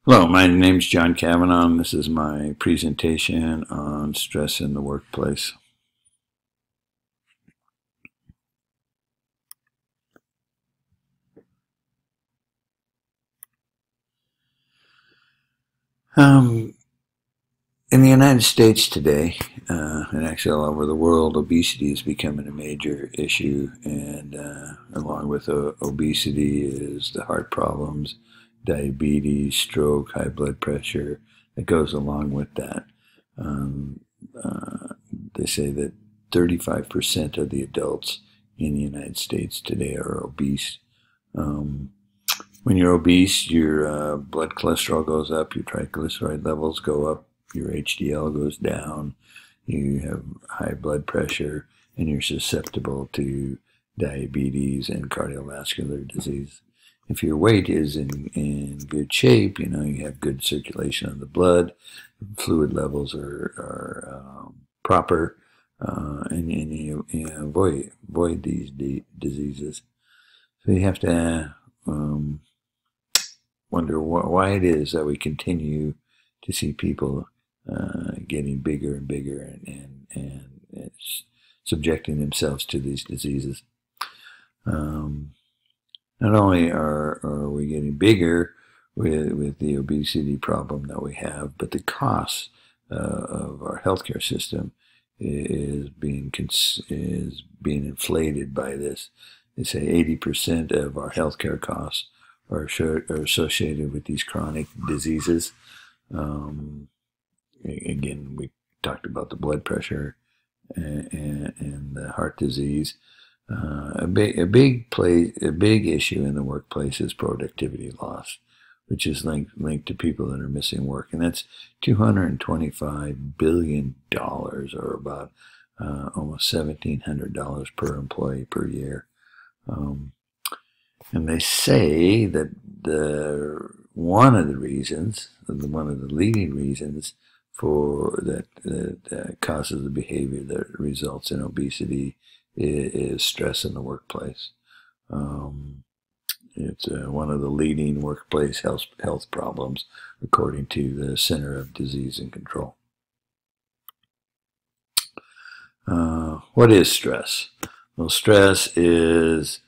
Hello, my name's John Kavanaugh, and this is my presentation on stress in the workplace. Um, in the United States today, and actually all over the world, obesity is becoming a major issue, and along with obesity is the heart problems, diabetes, stroke, high blood pressure that goes along with that. Um, uh, they say that 35% of the adults in the United States today are obese. Um, when you're obese, your blood cholesterol goes up, your triglyceride levels go up, your HDL goes down, you have high blood pressure, and you're susceptible to diabetes and cardiovascular disease. If your weight is in good shape, you have good circulation of the blood, fluid levels are proper, and you avoid these diseases. So you have to wonder why it is that we continue to see people getting bigger and bigger and subjecting themselves to these diseases. Um, Not only are we getting bigger with the obesity problem that we have, but the cost of our healthcare system is being inflated by this. They say 80% of our healthcare costs are associated with these chronic diseases. Um, Again, we talked about the blood pressure and the heart disease. A big issue in the workplace is productivity loss, which is linked to people that are missing work, and that's $225 billion, or about almost $1,700 per employee per year. Um, and they say that one of the reasons, one of the leading reasons for that causes the behavior that results in obesity is stress in the workplace. Um, it's one of the leading workplace health problems, according to the Center of Disease and Control. What is stress? Well, stress is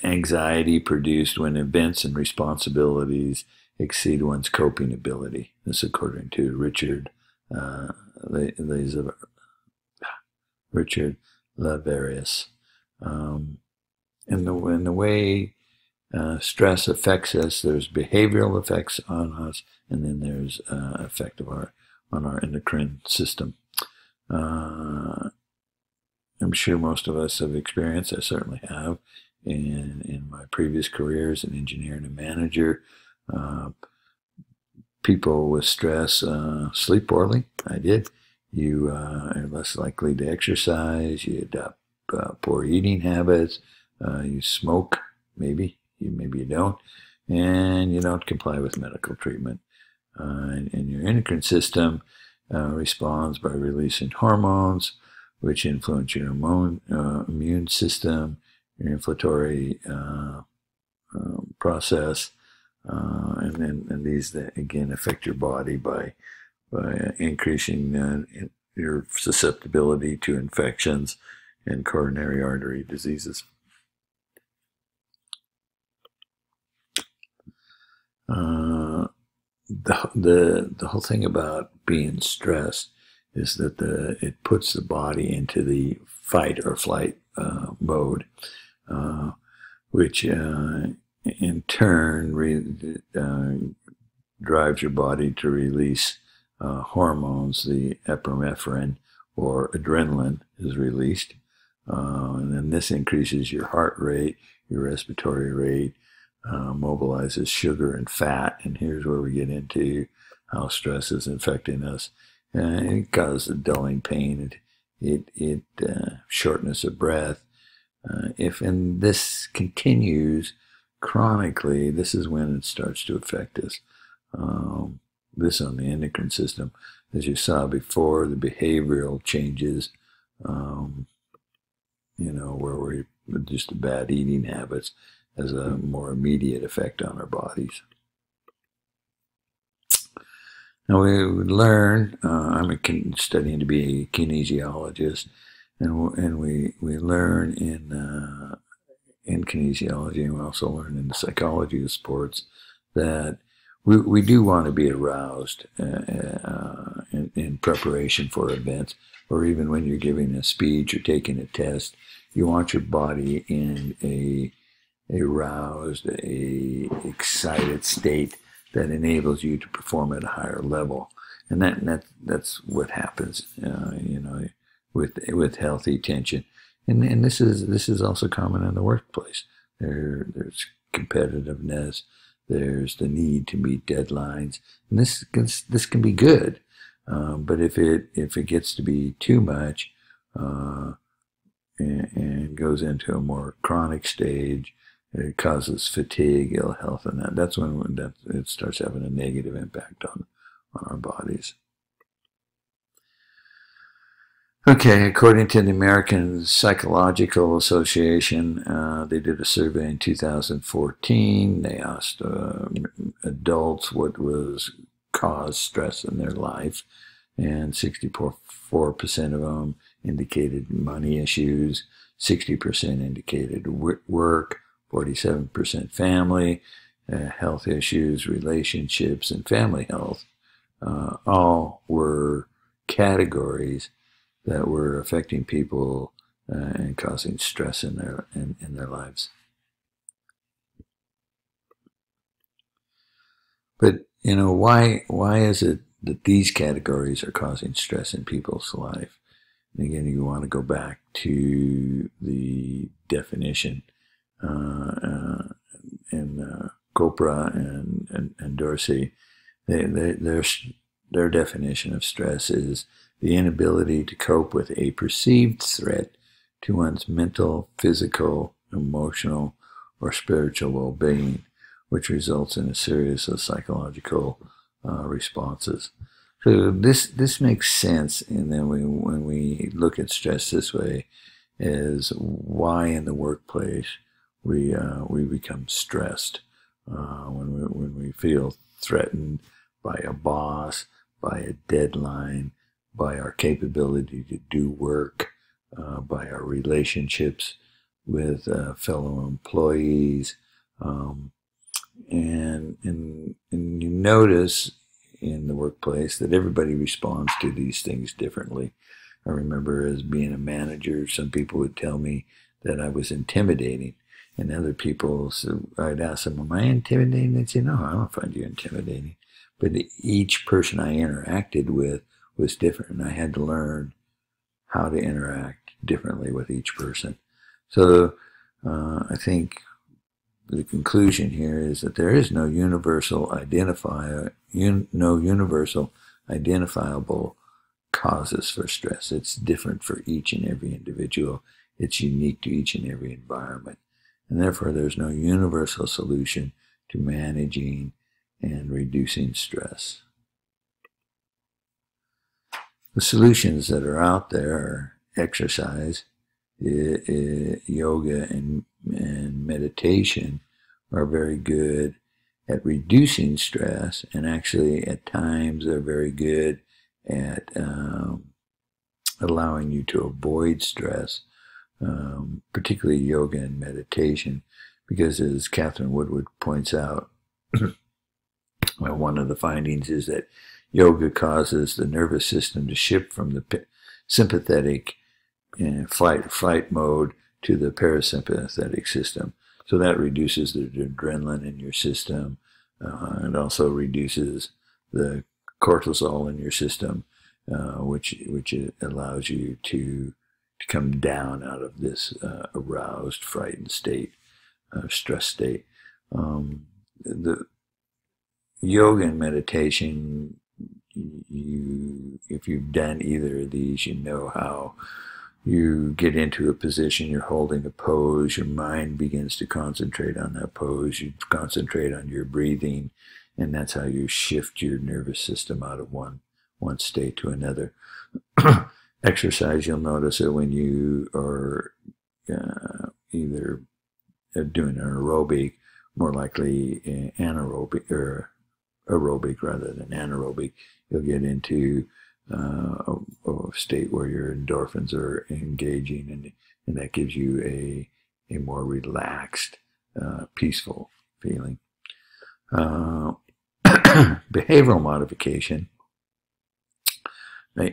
anxiety produced when events and responsibilities exceed one's coping ability. This, according to uh, Richard Laverius. Um, in the way stress affects us, there's behavioral effects on us, and then there's effect of on our endocrine system. Uh, I'm sure most of us have experienced, I certainly have, in my previous careers, an engineer and a manager. Uh, People with stress sleep poorly. I did. You are less likely to exercise. You adopt poor eating habits. You smoke, maybe you don't, and you don't comply with medical treatment. And your endocrine system responds by releasing hormones, which influence your immune system, your inflammatory process, and these again affect your body by increasing your susceptibility to infections and coronary artery diseases. Uh, the whole thing about being stressed is that it puts the body into the fight or flight mode, uh, which in turn drives your body to release hormones. The epinephrine or adrenaline is released, and then this increases your heart rate, your respiratory rate, mobilizes sugar and fat. And here's where we get into how stress is affecting us. It causes dulling pain, shortness of breath. If and this continues chronically, this is when it starts to affect us. This on the endocrine system, as you saw before, the behavioral changes, um, where we're just the bad eating habits, has a more immediate effect on our bodies. Now we learn. Studying to be a kinesiologist, and we learn in kinesiology, and we also learn in the psychology of sports that we do want to be aroused in preparation for events, or even when you're giving a speech or taking a test. You want your body in a aroused, a excited state that enables you to perform at a higher level, and that's what happens, with healthy tension, and this is also common in the workplace. There's competitiveness, there's the need to meet deadlines, and this can be good, but if it gets to be too much, and goes into a more chronic stage, it causes fatigue, ill health, and that's when it starts having a negative impact on our bodies. Okay, according to the American Psychological Association, they did a survey in 2014. They asked adults what was caused stress in their life, and 64% of them indicated money issues, 60% indicated work, 47% family, health issues, relationships, and family health. All were categories that were affecting people and causing stress in their lives. But why is it that these categories are causing stress in people's life? And again, you want to go back to the definition, and Chopra and Dorsey. Their definition of stress is the inability to cope with a perceived threat to one's mental, physical, emotional, or spiritual well-being, which results in a series of psychological responses. So this makes sense, and then when we look at stress this way, is why in the workplace we become stressed when we feel threatened by a boss, by a deadline, by our capability to do work, by our relationships with fellow employees, and you notice in the workplace that everybody responds to these things differently. I remember as being a manager, some people would tell me that I was intimidating, and other people, so I'd ask them, "Am I intimidating?" They'd say, "No, I don't find you intimidating." But each person I interacted with was different, and I had to learn how to interact differently with each person. So I think the conclusion here is that there is no universal identifiable causes for stress. It's different for each and every individual. It's unique to each and every environment. And therefore, there's no universal solution to managing and reducing stress. The solutions that are out there are exercise, yoga, and meditation are very good at reducing stress, and actually at times they're very good at allowing you to avoid stress, particularly yoga and meditation, because as Catherine Woodward points out, well, one of the findings is that yoga causes the nervous system to shift from the sympathetic flight mode to the parasympathetic system. So that reduces the adrenaline in your system. It also reduces the cortisol in your system, which allows you to come down out of this aroused, frightened state, stress state. The yoga and meditation, if you've done either of these, you know how you get into a position, you're holding a pose, your mind begins to concentrate on that pose, you concentrate on your breathing, and that's how you shift your nervous system out of one state to another. Exercise, you'll notice that when you are either doing an aerobic, more likely anaerobic or aerobic rather than anaerobic, you'll get into a state where your endorphins are engaging, and that gives you a more relaxed, peaceful feeling. Behavioral modification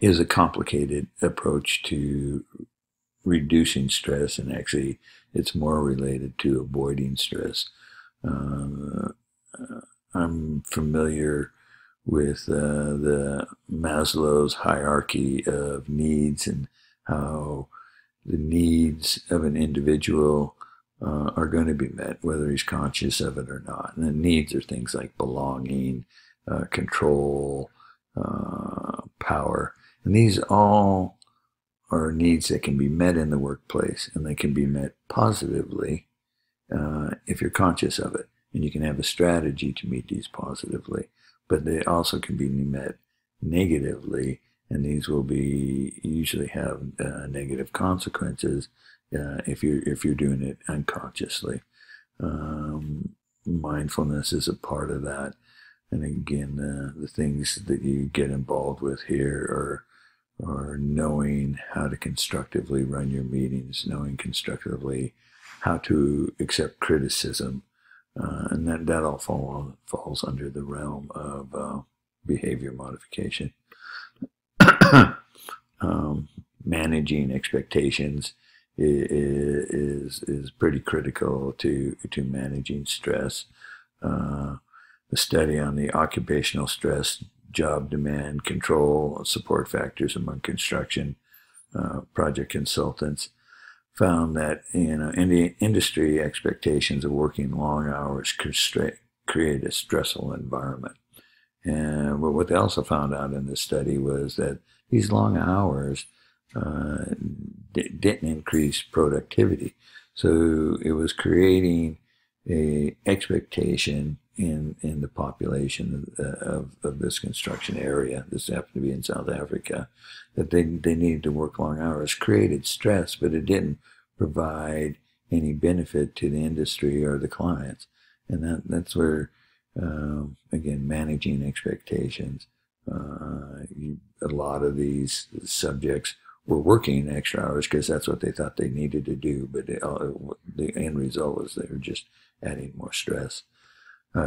is a complicated approach to reducing stress, and actually it's more related to avoiding stress. I'm familiar with the Maslow's hierarchy of needs, and how the needs of an individual are going to be met, whether he's conscious of it or not. And the needs are things like belonging, control, power. And these all are needs that can be met in the workplace, and they can be met positively if you're conscious of it. And you can have a strategy to meet these positively. But they also can be met negatively, and these will usually have negative consequences if you're doing it unconsciously. Mindfulness is a part of that, and again, the things that you get involved with here are knowing how to constructively run your meetings, knowing constructively how to accept criticism, and that all falls under the realm of behavior modification. Managing expectations is pretty critical to managing stress. The study on the occupational stress, job demand, control, support factors among construction project consultants found that in the industry, expectations of working long hours create a stressful environment. And what they also found out in this study was that these long hours didn't increase productivity. So it was creating a expectation in the population of this construction area. This happened to be in South Africa, that they needed to work long hours. Created stress, but it didn't provide any benefit to the industry or the clients. And that's where, again, managing expectations. A lot of these subjects were working extra hours because that's what they thought they needed to do, but the end result was they were just adding more stress.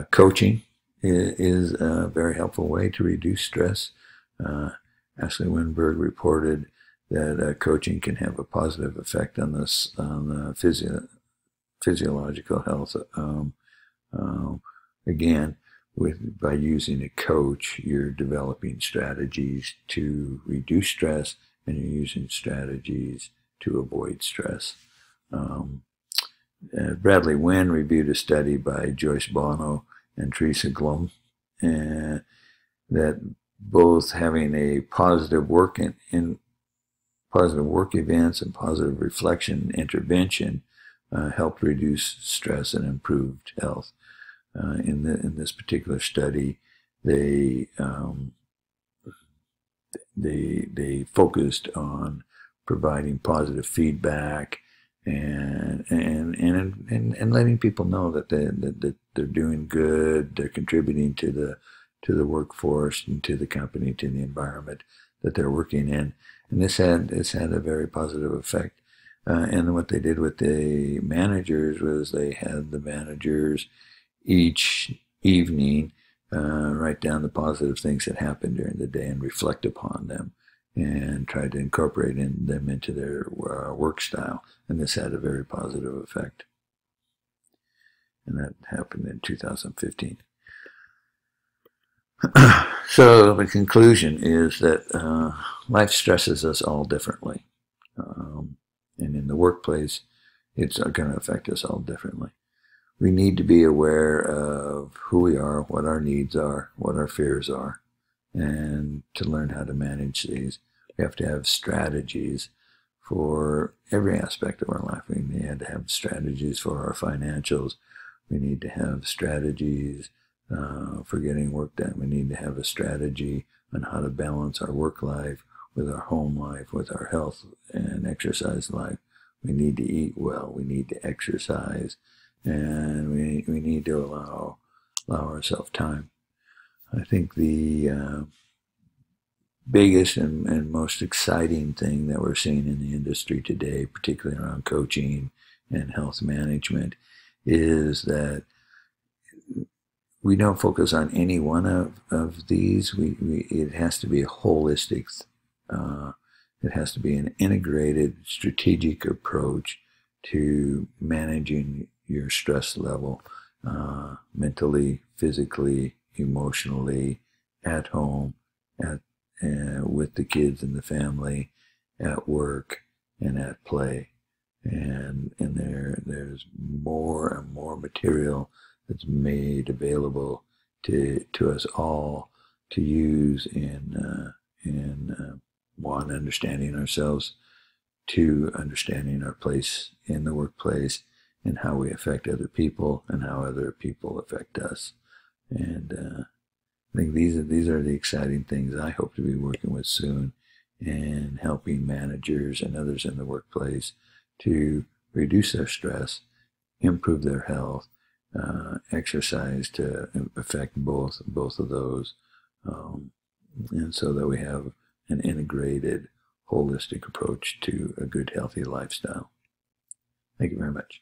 Coaching is a very helpful way to reduce stress. Ashley Winberg reported that coaching can have a positive effect on the physiological health. Again, by using a coach, you're developing strategies to reduce stress, and you're using strategies to avoid stress. Bradley Wynn reviewed a study by Joyce Bono and Teresa Glum, that both having a positive work positive work events and positive reflection intervention helped reduce stress and improved health. In this particular study, they focused on providing positive feedback and letting people know that they're doing good, they're contributing to the workforce and to the company, to the environment that they're working in, and it's had a very positive effect. And what they did with the managers was they had the managers each evening write down the positive things that happened during the day and reflect upon them, and try to incorporate them into their work style. And this had a very positive effect. And that happened in 2015. So the conclusion is that life stresses us all differently. And in the workplace, it's going to affect us all differently. We need to be aware of who we are, what our needs are, what our fears are, and to learn how to manage these. We have to have strategies for every aspect of our life. We need to have strategies for our financials. We need to have strategies for getting work done. We need to have a strategy on how to balance our work life with our home life, with our health and exercise life. We need to eat well. We need to exercise. And we need to allow ourselves time. I think the biggest and most exciting thing that we're seeing in the industry today, particularly around coaching and health management, is that we don't focus on any one of these. It has to be a holistic, uh, it has to be an integrated strategic approach to managing your stress level, mentally, physically, emotionally, at home, at with the kids and the family, at work, and at play. And there's more and more material that's made available to us all to use in one, understanding ourselves, two, understanding our place in the workplace and how we affect other people and how other people affect us. And I think these are the exciting things I hope to be working with soon, and helping managers and others in the workplace to reduce their stress, improve their health, exercise to affect both of those, and so that we have an integrated, holistic approach to a good, healthy lifestyle. Thank you very much.